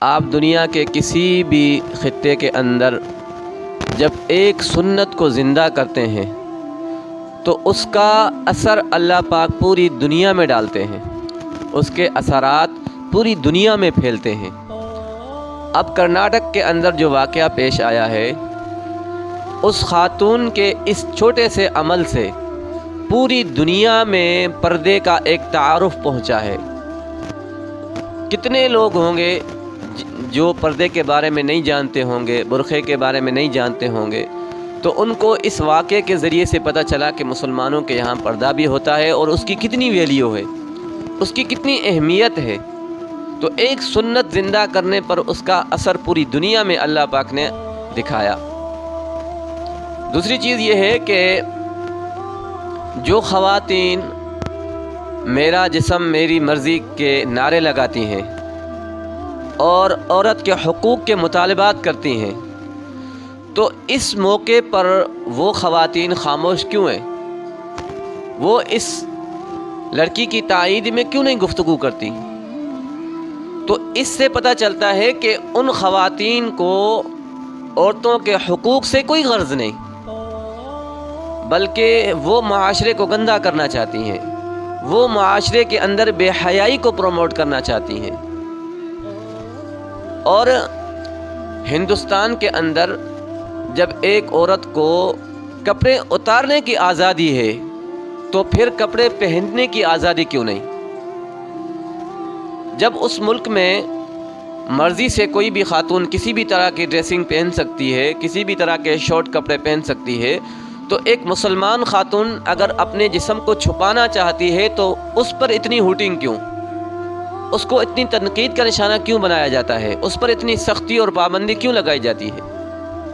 آپ دنیا کے کسی بھی خطے کے اندر جب ایک سنت کو زندہ کرتے ہیں تو اس کا اثر اللہ پاک پوری دنیا میں ڈالتے ہیں، اس کے اثرات پوری دنیا میں پھیلتے ہیں۔ اب کرناٹک کے اندر جو واقعہ پیش آیا ہے، اس خاتون کے اس چھوٹے سے عمل سے پوری دنیا میں پردے کا ایک تعارف پہنچا ہے۔ کتنے لوگ ہوں گے جو پردے کے بارے میں نہیں جانتے ہوں گے، برقعے کے بارے میں نہیں جانتے ہوں گے، تو ان کو اس واقعے کے ذریعے سے پتہ چلا کہ مسلمانوں کے یہاں پردہ بھی ہوتا ہے اور اس کی کتنی ویلیو ہے، اس کی کتنی اہمیت ہے۔ تو ایک سنت زندہ کرنے پر اس کا اثر پوری دنیا میں اللہ پاک نے دکھایا۔ دوسری چیز یہ ہے کہ جو خواتین میرا جسم میری مرضی کے نعرے لگاتی ہیں اور عورت کے حقوق کے مطالبات کرتی ہیں، تو اس موقع پر وہ خواتین خاموش کیوں ہیں؟ وہ اس لڑکی کی تائید میں کیوں نہیں گفتگو کرتی؟ تو اس سے پتہ چلتا ہے کہ ان خواتین کو عورتوں کے حقوق سے کوئی غرض نہیں، بلکہ وہ معاشرے کو گندہ کرنا چاہتی ہیں، وہ معاشرے کے اندر بے حیائی کو پروموٹ کرنا چاہتی ہیں۔ اور ہندوستان کے اندر جب ایک عورت کو کپڑے اتارنے کی آزادی ہے تو پھر کپڑے پہننے کی آزادی کیوں نہیں؟ جب اس ملک میں مرضی سے کوئی بھی خاتون کسی بھی طرح کی ڈریسنگ پہن سکتی ہے، کسی بھی طرح کے شارٹ کپڑے پہن سکتی ہے، تو ایک مسلمان خاتون اگر اپنے جسم کو چھپانا چاہتی ہے تو اس پر اتنی ہوٹنگ کیوں؟ اس کو اتنی تنقید کا نشانہ کیوں بنایا جاتا ہے؟ اس پر اتنی سختی اور پابندی کیوں لگائی جاتی ہے؟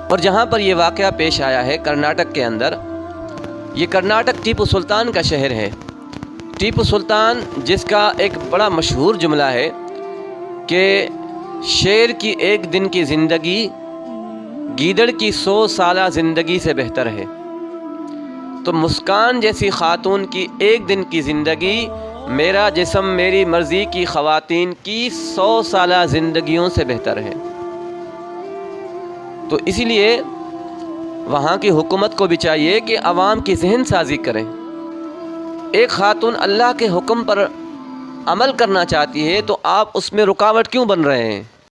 اور جہاں پر یہ واقعہ پیش آیا ہے کرناٹک کے اندر، یہ کرناٹک ٹیپو سلطان کا شہر ہے۔ ٹیپو سلطان جس کا ایک بڑا مشہور جملہ ہے کہ شیر کی ایک دن کی زندگی گیدڑ کی 100 سالہ زندگی سے بہتر ہے، تو مسکان جیسی خاتون کی ایک دن کی زندگی میرا جسم میری مرضی کی خواتین کی 100 سالہ زندگیوں سے بہتر ہے۔ تو اسی لیے وہاں کی حکومت کو بھی چاہیے کہ عوام کی ذہن سازی کریں۔ ایک خاتون اللہ کے حکم پر عمل کرنا چاہتی ہے تو آپ اس میں رکاوٹ کیوں بن رہے ہیں؟